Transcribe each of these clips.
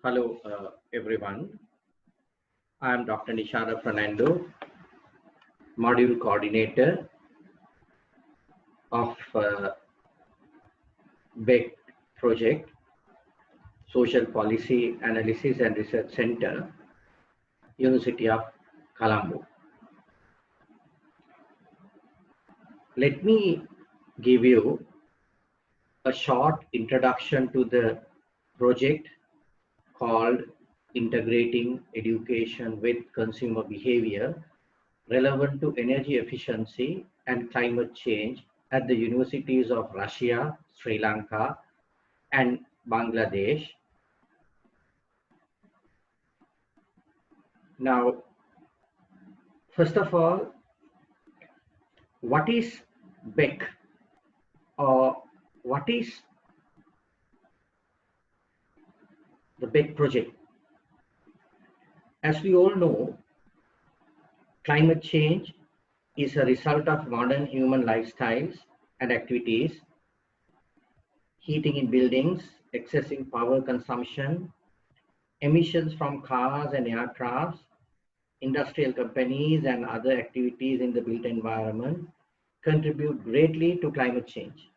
Hello, everyone. I am Dr. Nishada Fernando, Module Coordinator of BEC Project, Social Policy Analysis and Research Center, University of Colombo. Let me give you a short introduction to the project called Integrating Education with Consumer Behavior relevant to energy efficiency and climate change at the universities of Russia, Sri Lanka, and Bangladesh. Now, first of all, what is BEC or what is the BEC project? As we all know, climate change is a result of modern human lifestyles and activities, heating in buildings, excessive power consumption, emissions from cars and aircrafts, industrial companies and other activities in the built environment contribute greatly to climate change.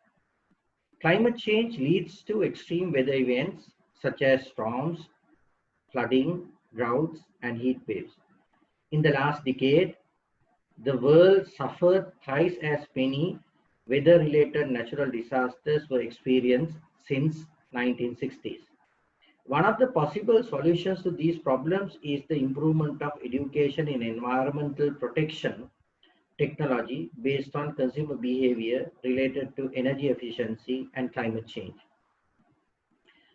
Climate change leads to extreme weather events such as storms, flooding, droughts, and heat waves. In the last decade, the world suffered thrice as many weather-related natural disasters were experienced since 1960s. One of the possible solutions to these problems is the improvement of education in environmental protection technology based on consumer behavior related to energy efficiency and climate change.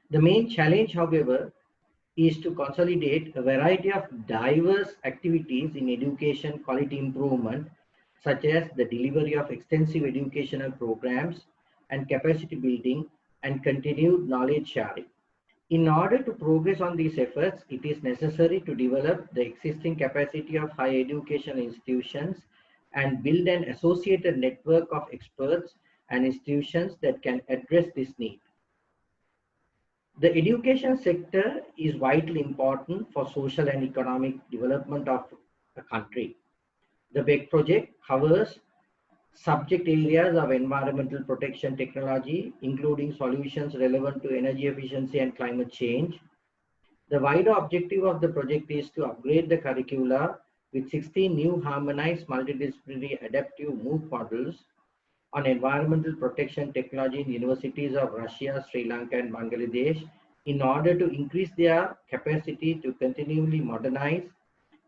The main challenge, however, is to consolidate a variety of diverse activities in education quality improvement, such as the delivery of extensive educational programs and capacity building and continued knowledge sharing. In order to progress on these efforts, it is necessary to develop the existing capacity of higher education institutions and build an associated network of experts and institutions that can address this need. The education sector is vitally important for social and economic development of a country. The BEC project covers subject areas of environmental protection technology, including solutions relevant to energy efficiency and climate change. The wider objective of the project is to upgrade the curricula with 16 new harmonized multidisciplinary adaptive MOOC modules on environmental protection technology in universities of Russia, Sri Lanka, and Bangladesh in order to increase their capacity to continually modernize,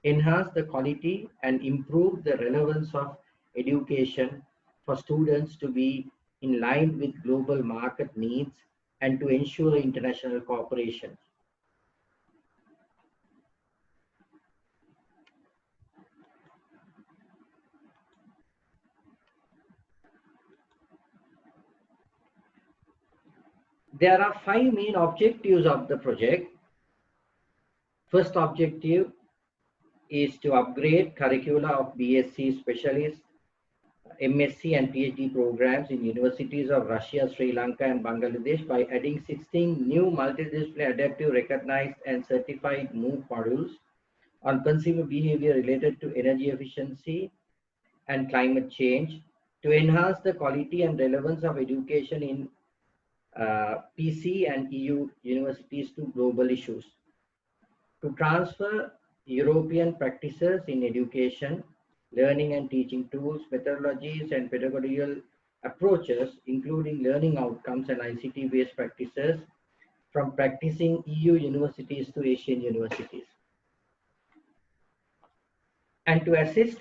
enhance the quality, and improve the relevance of education for students to be in line with global market needs and to ensure international cooperation. There are 5 main objectives of the project. First objective is to upgrade curricula of BSc specialists, MSc and PhD programs in universities of Russia, Sri Lanka, and Bangladesh by adding 16 new multidisciplinary adaptive recognized and certified MOOC modules on consumer behavior related to energy efficiency and climate change to enhance the quality and relevance of education in PC and EU universities to global issues. To transfer European practices in education, learning and teaching tools, methodologies, and pedagogical approaches, including learning outcomes and ICT-based practices from practicing EU universities to Asian universities. And to assist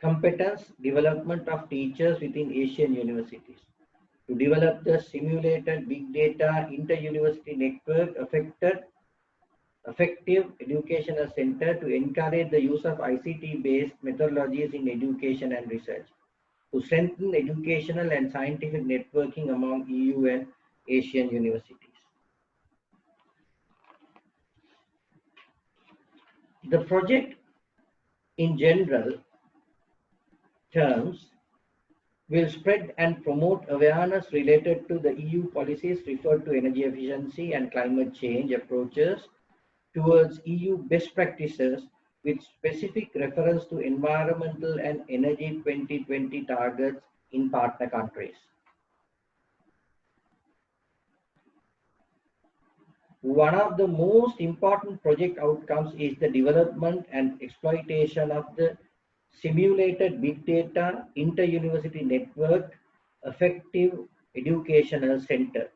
competence development of teachers within Asian universities. To develop the simulated big data inter-university network effective educational center to encourage the use of ICT-based methodologies in education and research, to strengthen educational and scientific networking among EU and Asian universities. The project in general terms will spread and promote awareness related to the EU policies referred to energy efficiency and climate change approaches towards EU best practices with specific reference to environmental and energy 2020 targets in partner countries. One of the most important project outcomes is the development and exploitation of the simulated big data inter-university network effective educational center.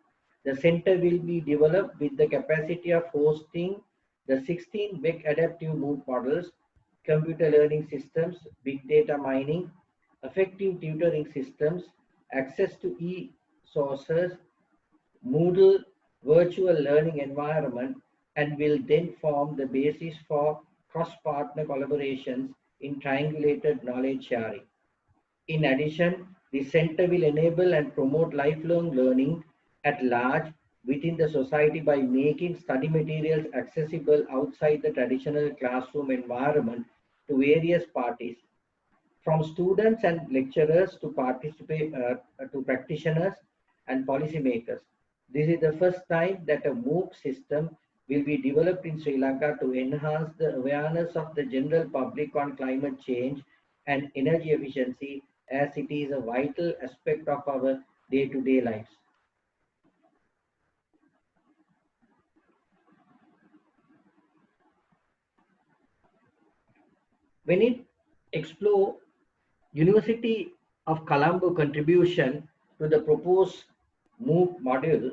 The center will be developed with the capacity of hosting the 16 big adaptive mood models, computer learning systems, big data mining, effective tutoring systems, access to e-sources, Moodle virtual learning environment, and will then form the basis for cross-partner collaborations in triangulated knowledge sharing. In addition, the center will enable and promote lifelong learning at large within the society by making study materials accessible outside the traditional classroom environment to various parties, from students and lecturers to practitioners and policymakers. This is the first time that a MOOC system will be developed in Sri Lanka to enhance the awareness of the general public on climate change and energy efficiency, as it is a vital aspect of our day-to-day lives. When it explores University of Colombo contribution to the proposed MOOC module,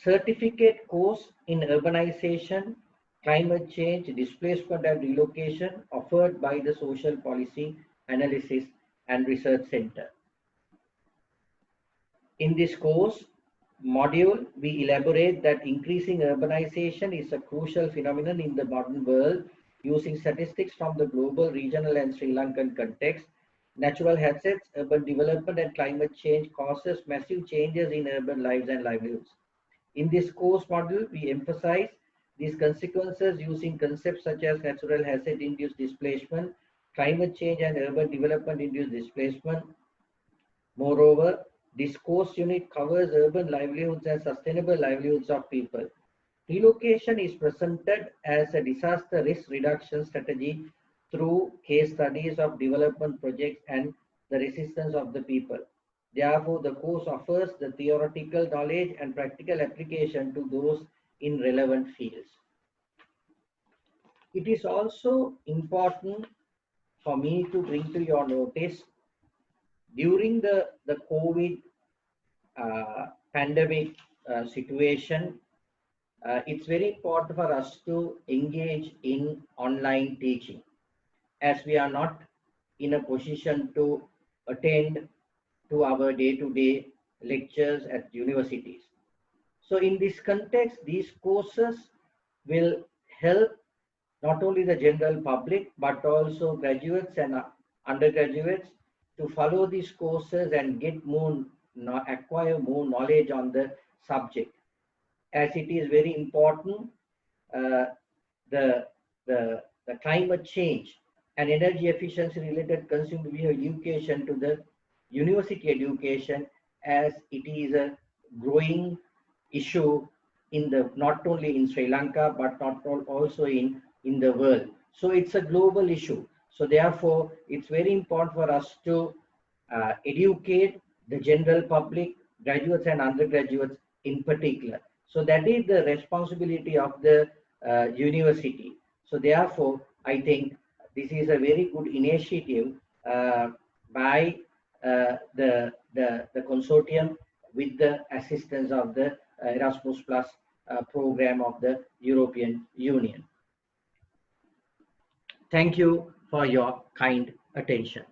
certificate course in urbanization, climate change, displacement and relocation offered by the Social Policy Analysis and Research Center. In this course module, we elaborate that increasing urbanization is a crucial phenomenon in the modern world using statistics from the global, regional and Sri Lankan context. Natural hazards, urban development and climate change causes massive changes in urban lives and livelihoods. In this course module, we emphasize these consequences using concepts such as natural hazard-induced displacement, climate change and urban development-induced displacement. Moreover, this course unit covers urban livelihoods and sustainable livelihoods of people. Relocation is presented as a disaster risk reduction strategy through case studies of development projects and the resistance of the people. Therefore, the course offers the theoretical knowledge and practical application to those in relevant fields. It is also important for me to bring to your notice, during the COVID pandemic situation, it's very important for us to engage in online teaching, as we are not in a position to attend to our day-to-day lectures at universities. So in this context, these courses will help not only the general public, but also graduates and undergraduates to follow these courses and get more, acquire more knowledge on the subject. As it is very important, the climate change and energy efficiency related consumer behavior education to the university education, as it is a growing issue in the not only in Sri Lanka but not also in the world. So it's a global issue. So therefore, it's very important for us to educate the general public, graduates and undergraduates in particular. So that is the responsibility of the university. So therefore, I think this is a very good initiative by the consortium with the assistance of the Erasmus Plus program of the European Union. Thank you for your kind attention.